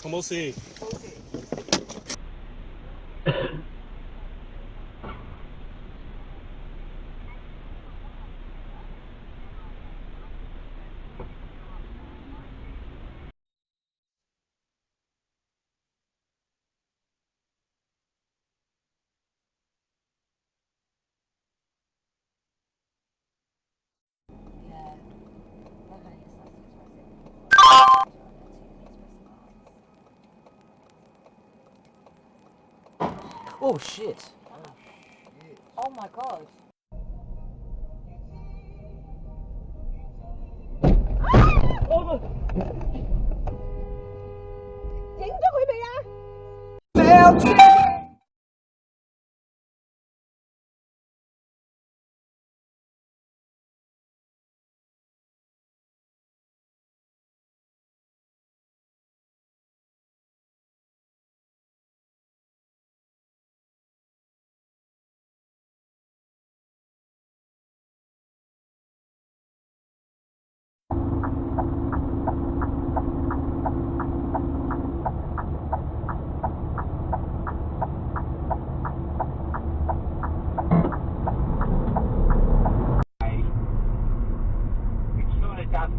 We'll see. Oh shit! Oh my god.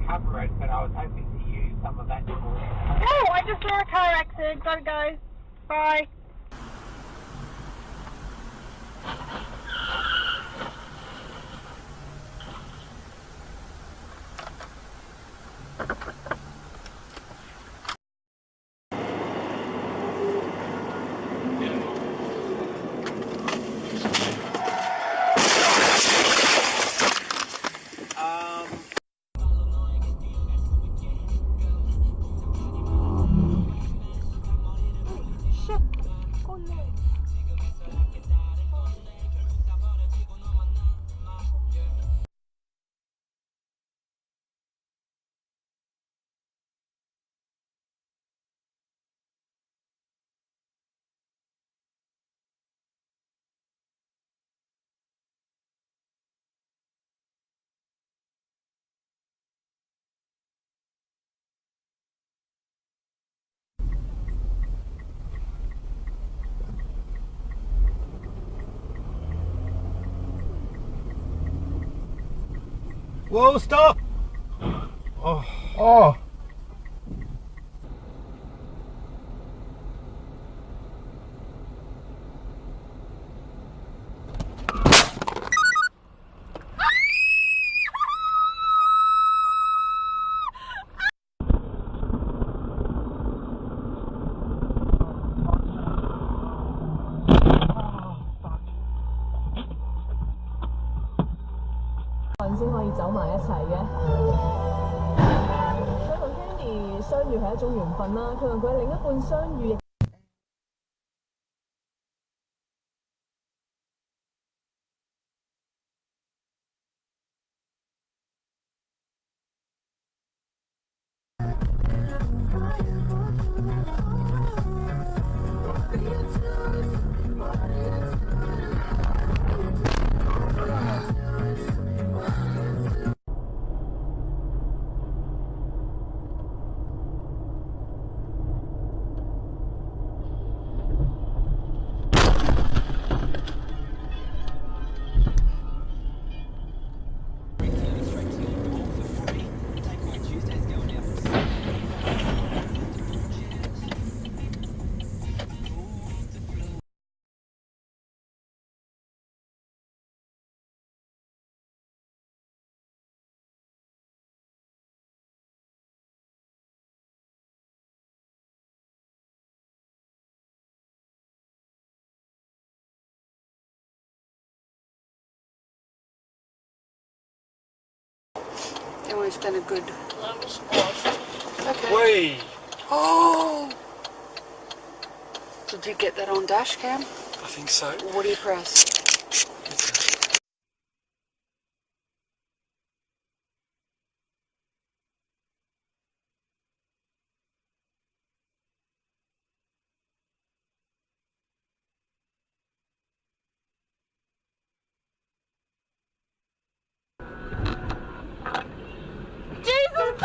Cover it, but I was hoping to use some of that. Oh, I just saw a car accident. Gotta go. Bye. Whoa, stop! Oh. Oh!先可以走埋一齊嘅。佢同 Candy 相遇係一種緣分啦，佢同佢另一半相遇。And we've been a good Okay. Wait. Oh! Did you get that on dash cam? I think so. What do you press? Jesus!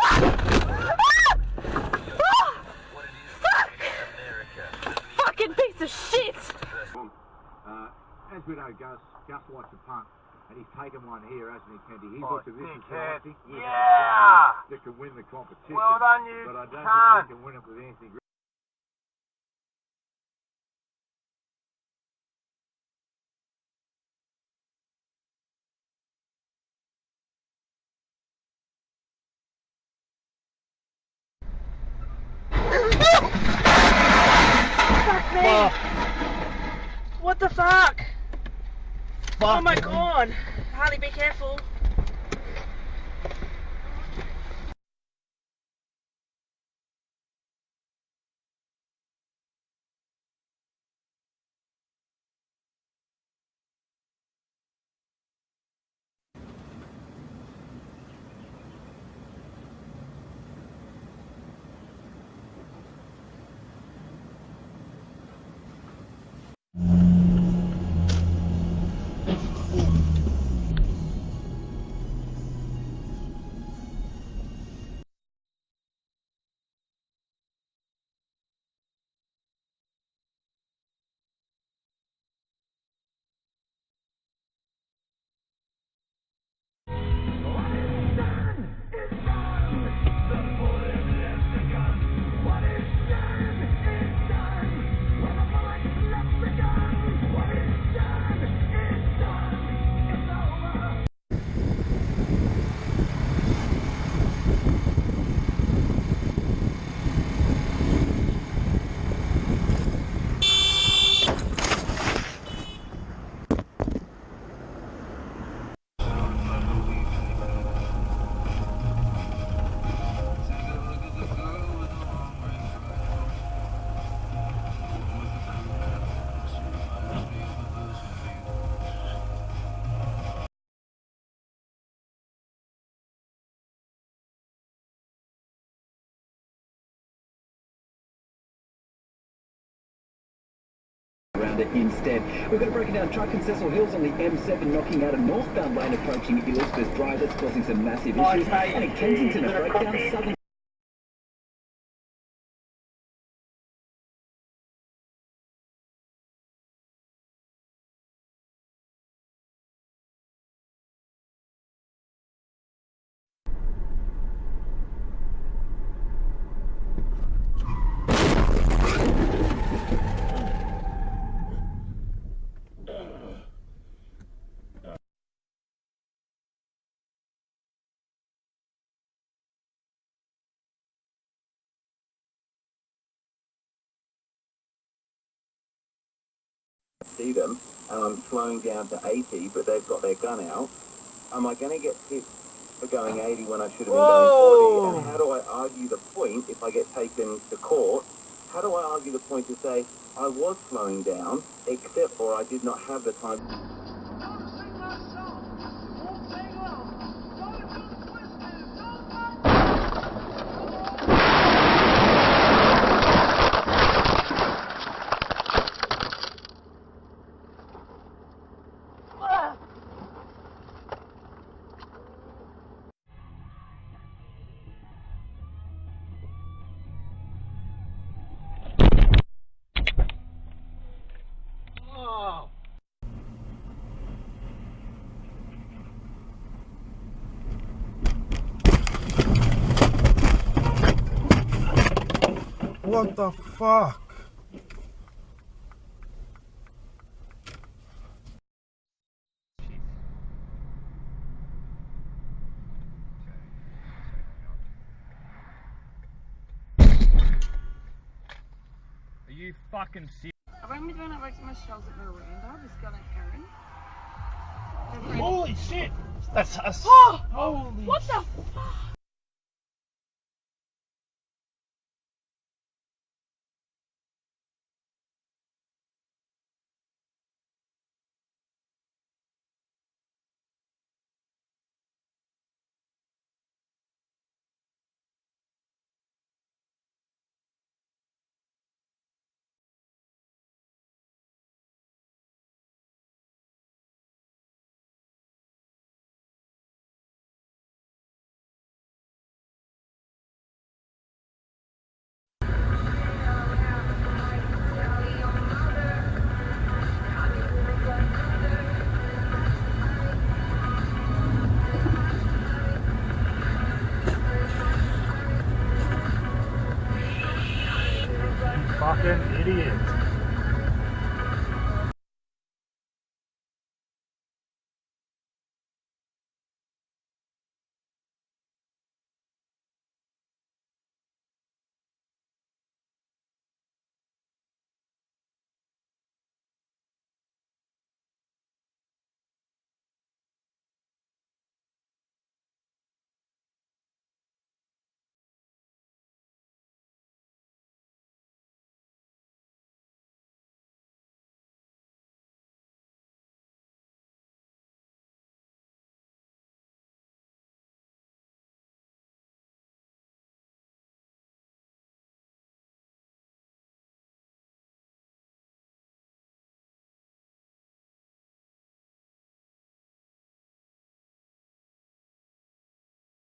As we know, Gus likes to punt, and he's taken one here, hasn't he, Kenty? He's Oh, looked at this and said, dickhead. I think Yeah! that can win the competition. Well done, you but I don't cunt. think we can win it with Anthony Griffin. Fuck me! What the fuck? Oh my god! Harley, be careful. Around it instead. We've got a broken down truck in Cecil Hills on the M7 knocking out a northbound lane approaching Elizabeth Drive. That's causing some massive issues. And in Kensington, a breakdown southern. See them, slowing down to 80, but they've got their gun out. Am I going to get hit for going 80 when I should have been going 40? And how do I argue the point if I get taken to court? How do I argue the point to say I was slowing down, except for I did not have the time? What the fuck? Are you fucking serious? I rang me when I worked my shells at Miranda. This girl named Erin. Holy shit! That's us. Oh! Holy What the fuck? idiot.